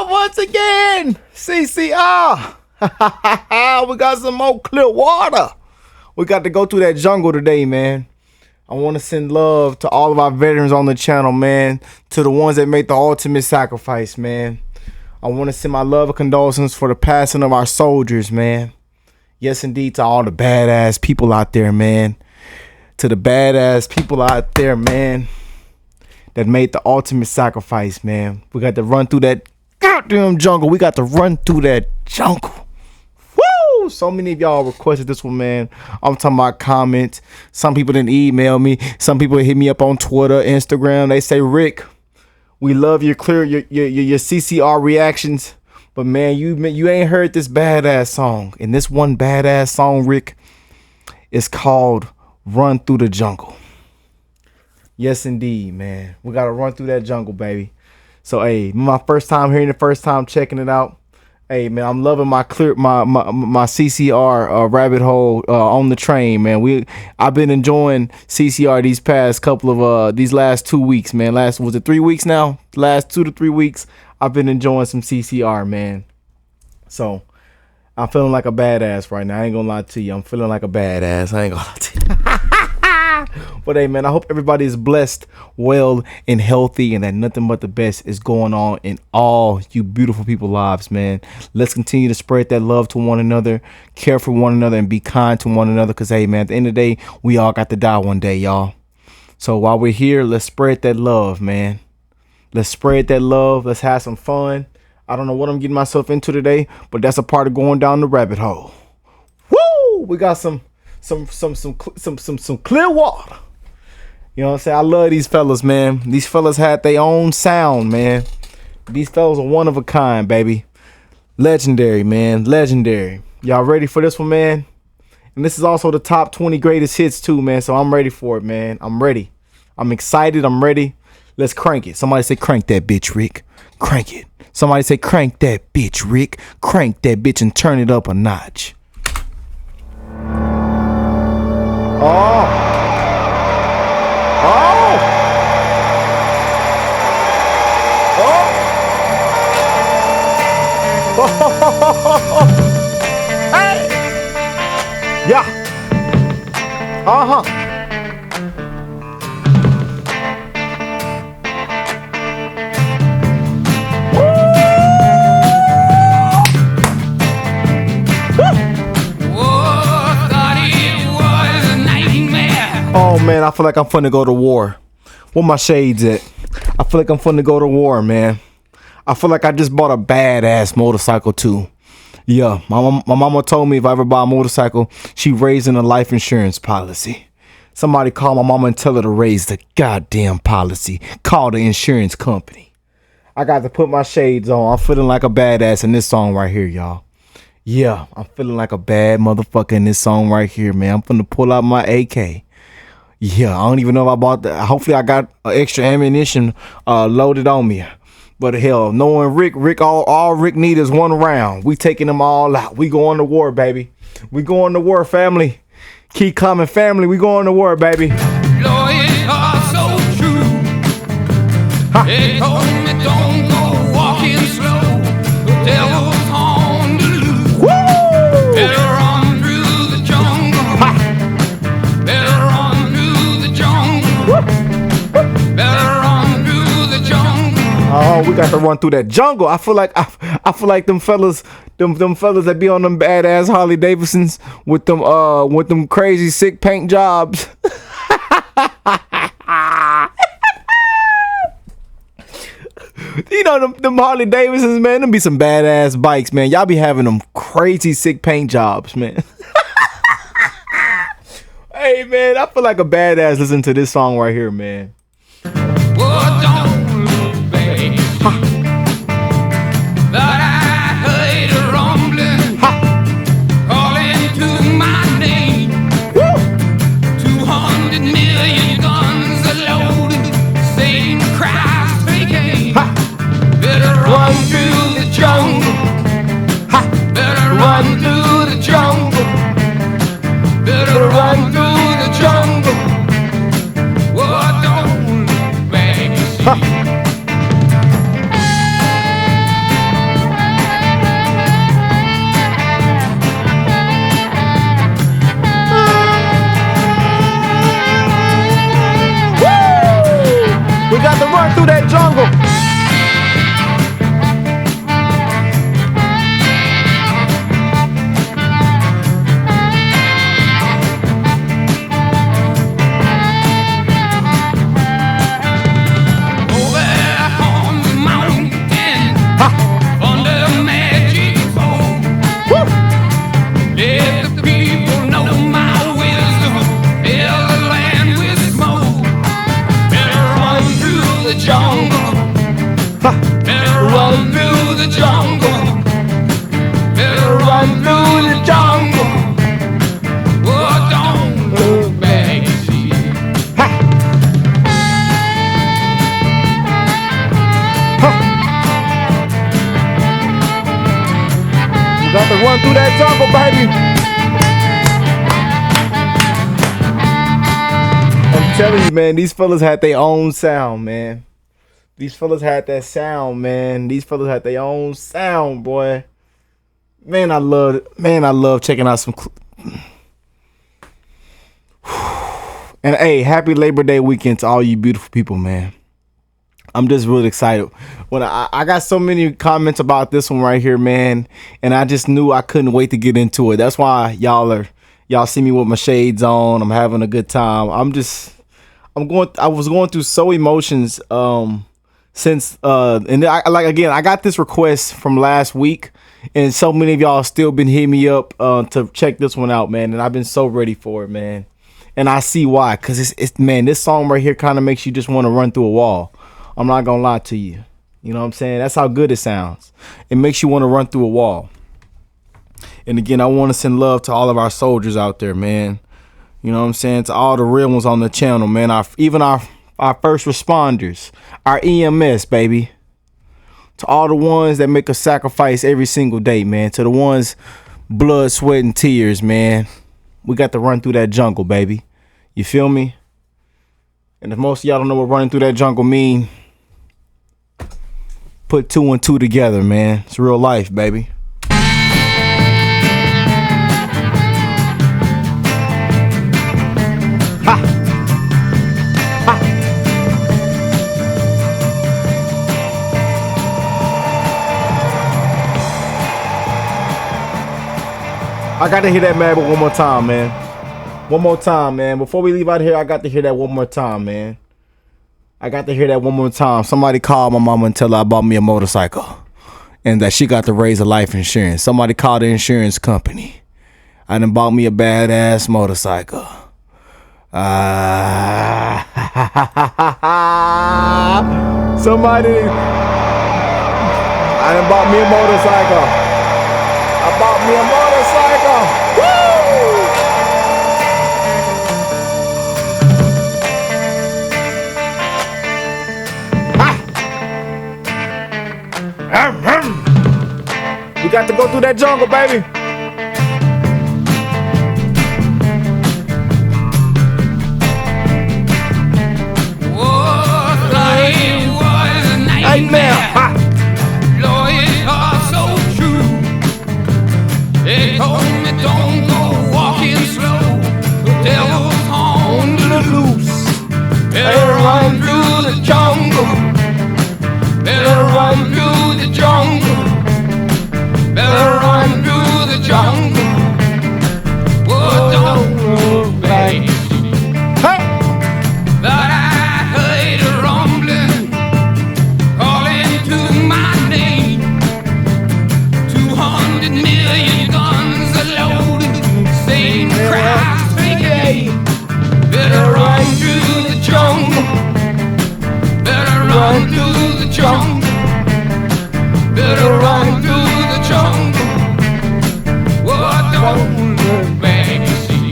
Once again, CCR. We got some more Clearwater. We got to go through that jungle today, man. I want to send love to all of our veterans on the channel, man. To the ones that made the ultimate sacrifice, man. I want to send my love and condolences for the passing of our soldiers, man. Yes, indeed, to all the badass people out there, man. To the badass people out there, man, that made the ultimate sacrifice, man. We got to run through that goddamn jungle. We got to run through that jungle. Woo! So many of y'all requested this one, man. I'm talking about comments. Some people didn't email me. Some people hit me up on Twitter, Instagram. They say, Rick, we love your CCR reactions, but man, you ain't heard this badass song. And this one badass song, Rick, is called Run Through the Jungle. Yes, indeed, man. We got to run through that jungle, baby. So, hey, my first time hearing it, first time checking it out. Hey, man, I'm loving my CCR rabbit hole on the train, man. I've been enjoying CCR these past couple of these last 2 weeks, man. Was it 3 weeks now? Last 2 to 3 weeks, I've been enjoying some CCR, man. So I'm feeling like a badass right now. I ain't gonna lie to you. I'm feeling like a badass. I ain't gonna lie to you. But hey, man, I hope everybody is blessed, well, and healthy, and that nothing but the best is going on in all you beautiful people's lives, man. Let's continue to spread that love to one another, care for one another, and be kind to one another. Because, hey, man, at the end of the day, we all got to die one day, y'all. So while we're here, let's spread that love, man. Let's spread that love. Let's have some fun. I don't know what I'm getting myself into today, but that's a part of going down the rabbit hole. Woo! We got some Clearwater. You know what I'm saying? I love these fellas, man. These fellas had their own sound, man. These fellas are one of a kind, baby. Legendary, man. Legendary. Y'all ready for this one, man? And this is also the top 20 greatest hits too, man. So I'm ready for it, man. I'm ready. I'm excited. I'm ready. Let's crank it. Somebody say crank that bitch, Rick. Crank it. Somebody say crank that bitch, Rick. Crank that bitch and turn it up a notch. Oh. Oh! Oh! Hey! Yeah! Uh-huh! Oh man, I feel like I'm finna go to war. Where my shades at? I feel like I'm finna go to war, man. I feel like I just bought a badass motorcycle too. Yeah, my mama told me if I ever buy a motorcycle, she raising a life insurance policy. Somebody call my mama and tell her to raise the goddamn policy. Call the insurance company. I got to put my shades on. I'm feeling like a badass in this song right here, y'all. Yeah, I'm feeling like a bad motherfucker in this song right here, man. I'm finna pull out my AK. Yeah, I don't even know if I bought that. Hopefully I got extra ammunition loaded on me. But hell, knowing Rick, all Rick need is one round. We taking them all out. We going to war, baby. We going to war, family. Keep coming, family. We going to war, baby. Lawyers are so true. They told me don't go walking slow. The devil's on the loose. Woo! Better run through the jungle. Better run through the jungle. Better run through the jungle. Oh, we got to run through that jungle. I feel like them fellas that be on them badass Harley Davidsons with them crazy sick paint jobs. You know them Harley Davidsons, man. Them be some badass bikes, man. Y'all be having them crazy sick paint jobs, man. Hey, man, I feel like a badass listening to this song right here, man. Oh, don't look, baby. But I heard a rumbling, calling to my name. Woo! 200 million guns are loaded. Satan Christ became. Better run through the jungle. Better run through the jungle. Better run through the jungle. Oh, don't look, baby. run through that jungle. Got to run through that jungle, baby. I'm telling you, man, these fellas had their own sound, man. These fellas had that sound, man. These fellas had their own sound, boy. Man, I love checking out some. And hey, happy Labor Day weekend to all you beautiful people, man. I'm just really excited. When I got so many comments about this one right here, man, and I just knew I couldn't wait to get into it. That's why y'all see me with my shades on. I'm having a good time. I was going through so emotions since and I got this request from last week, and so many of y'all still been hitting me up to check this one out, man, and I've been so ready for it, man. And I see why, cause it's man, this song right here kind of makes you just want to run through a wall. I'm not gonna lie to you. You know what I'm saying? That's how good it sounds. It makes you want to run through a wall. And again, I want to send love to all of our soldiers out there, man. You know what I'm saying? To all the real ones on the channel, man. Even our first responders, our EMS, baby. To all the ones that make a sacrifice every single day, man. To the ones blood, sweat, and tears, man. We got to run through that jungle, baby. You feel me? And if most of y'all don't know what running through that jungle mean, put 2 and 2 together, man. It's real life, baby. Ha! Ha! I gotta hear that man one more time, man. One more time, man. Before we leave out here, I got to hear that one more time, man. I got to hear that one more time. Somebody called my mama and tell her I bought me a motorcycle and that she got to raise a life insurance. Somebody called the insurance company. I done bought me a badass motorcycle. Somebody. I done bought me a motorcycle. I bought me a motorcycle. Woo! We got to go through that jungle, baby. Nightmare. Lawyers are so true. They told me don't go walking slow. The devil's on the loose. Better run through the jungle. Better run through the jungle. Better run through the jungle. Oh, don't look back. Hey. But I heard a rumbling, calling to my name. 200 million guns are loaded, same Christ brigade. Better run through the jungle. Better run through the jungle. Better run through the jungle. Oh, don't look back, you see.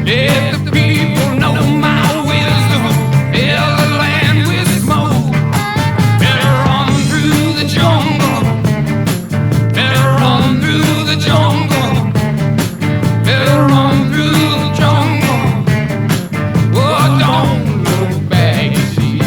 Let the people know my wisdom fills the land with smoke. Better run through the jungle. Better run through the jungle. Better run through the jungle. Oh, don't look back, you see.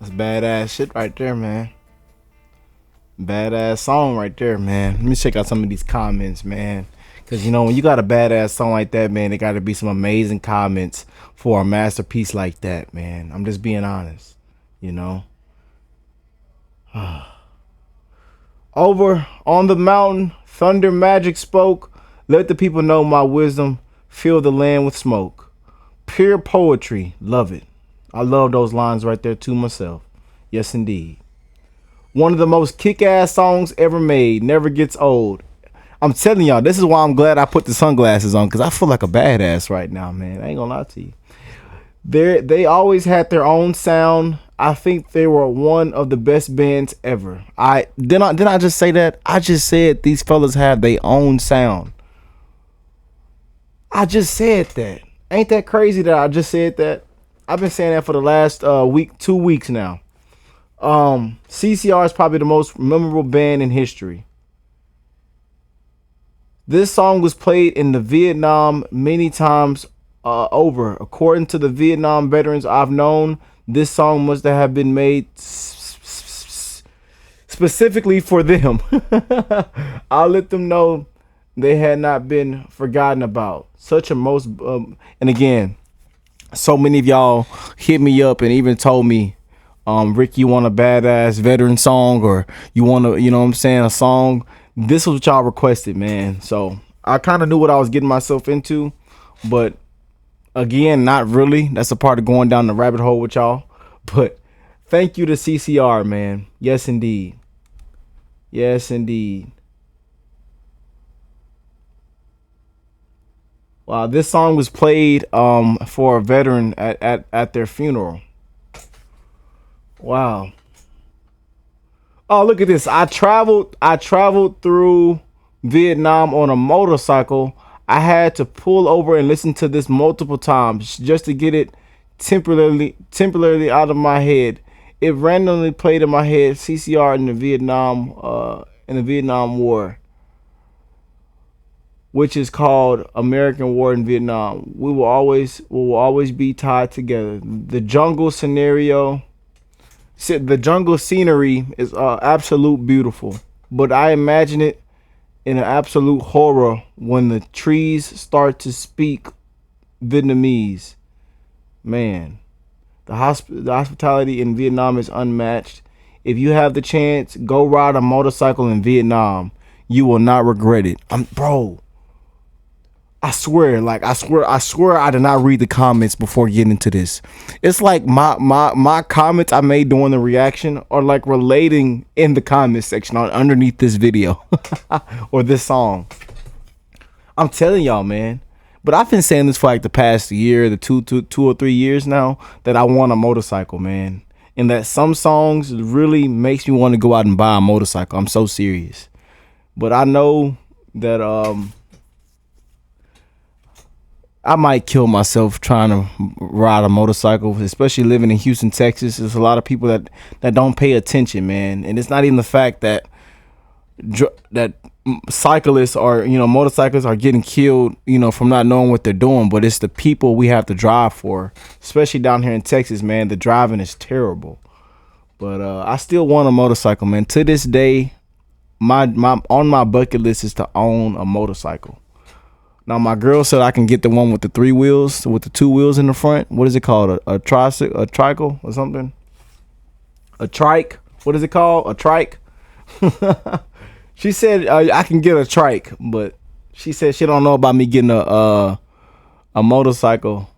That's badass shit right there, man. Badass song right there, man. Let me check out some of these comments, man. Cause you know when you got a badass song like that, man, there got to be some amazing comments for a masterpiece like that, man. I'm just being honest, you know. Over on the mountain, thunder magic spoke. Let the people know my wisdom. Fill the land with smoke. Pure poetry, love it. I love those lines right there to myself. Yes, indeed. One of the most kick-ass songs ever made. Never gets old. I'm telling y'all, this is why I'm glad I put the sunglasses on, because I feel like a badass right now, man. I ain't gonna lie to you. They always had their own sound. I think they were one of the best bands ever. Didn't I just say that? I just said these fellas have their own sound. I just said that. Ain't that crazy that I just said that? I've been saying that for the last 2 weeks now. CCR is probably the most memorable band in history. This song was played in the Vietnam many times over. According to the Vietnam veterans I've known, this song must have been made specifically for them. I'll let them know they had not been forgotten about. Such a most, and again, so many of y'all hit me up and even told me, Rick, you want a badass veteran song, or you want to, you know what I'm saying, a song. This was what y'all requested, man. So I kind of knew what I was getting myself into, but again, not really. That's a part of going down the rabbit hole with y'all. But thank you to CCR, man. Yes, indeed. Yes, indeed. Wow, this song was played for a veteran at their funeral. Wow. Oh, look at this. I traveled through Vietnam on a motorcycle. I had to pull over and listen to this multiple times just to get it temporarily out of my head. It randomly played in my head. CCR in the Vietnam War, which is called American War in Vietnam. We will always be tied together. The jungle scenario. The jungle scenery is absolute beautiful, but I imagine it in an absolute horror when the trees start to speak Vietnamese. Man, the hospitality in Vietnam is unmatched. If you have the chance, go ride a motorcycle in Vietnam. You will not regret it. Bro, I swear I did not read the comments before getting into this. It's like my comments I made during the reaction are like relating in the comment section underneath this video or this song. I'm telling y'all, man. But I've been saying this for like the past year, the two or 3 years now, that I want a motorcycle, man. And that some songs really makes me want to go out and buy a motorcycle. I'm so serious. But I know that I might kill myself trying to ride a motorcycle, especially living in Houston, Texas. There's a lot of people that don't pay attention, man. And it's not even the fact that cyclists or, you know, motorcyclists are getting killed, you know, from not knowing what they're doing, but it's the people we have to drive for, especially down here in Texas, man. The driving is terrible. But I still want a motorcycle, man. To this day, my on my bucket list is to own a motorcycle. Now, my girl said I can get the one with the 3 wheels, with the 2 wheels in the front. What is it called? A tricycle or something? A trike? What is it called? A trike? She said I can get a trike, but she said she don't know about me getting a motorcycle,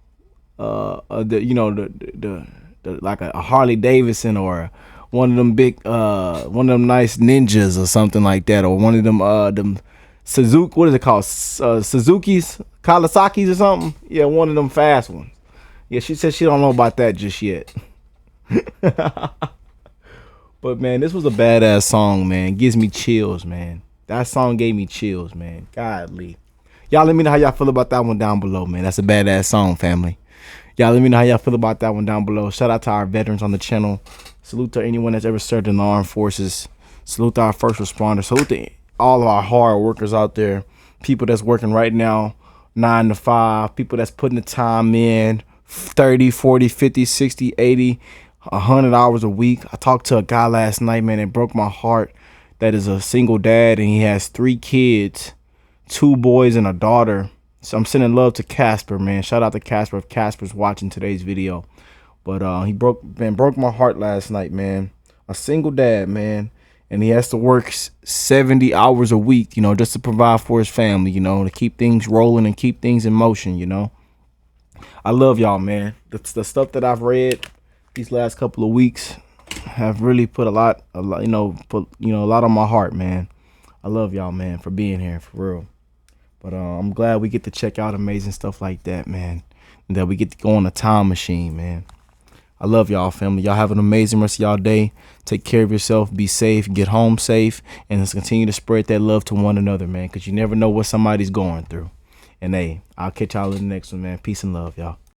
the like a Harley Davidson or one of them big one of them nice ninjas or something like that, or one of them Suzuki, what is it called, Suzuki's, Kawasaki's or something. Yeah, one of them fast ones. Yeah, she said she don't know about that just yet. But man, this was a badass song, man. Gives me chills, man. That song gave me chills, man. Godly. Y'all let me know how y'all feel about that one down below, man. That's a badass song, family. Y'all let me know how y'all feel about that one down below. Shout out to our veterans on the channel. Salute to anyone that's ever served in the armed forces. Salute to our first responders. Salute to all of our hard workers out there. People that's working right now, 9 to 5. People that's putting the time in, 30, 40, 50, 60, 80, 100 hours a week. I talked to a guy last night, man. It broke my heart. That is a single dad, and he has 3 kids, 2 boys and a daughter. So I'm sending love to Casper, man. Shout out to Casper if Casper's watching today's video. But he broke my heart last night, man. A single dad, man. And he has to work 70 hours a week, you know, just to provide for his family, you know, to keep things rolling and keep things in motion, you know. I love y'all, man. The stuff that I've read these last couple of weeks have really put a lot on my heart, man. I love y'all, man, for being here, for real. But I'm glad we get to check out amazing stuff like that, man. And that we get to go on a time machine, man. I love y'all, family. Y'all have an amazing rest of y'all day. Take care of yourself. Be safe. Get home safe. And let's continue to spread that love to one another, man. Because you never know what somebody's going through. And, hey, I'll catch y'all in the next one, man. Peace and love, y'all.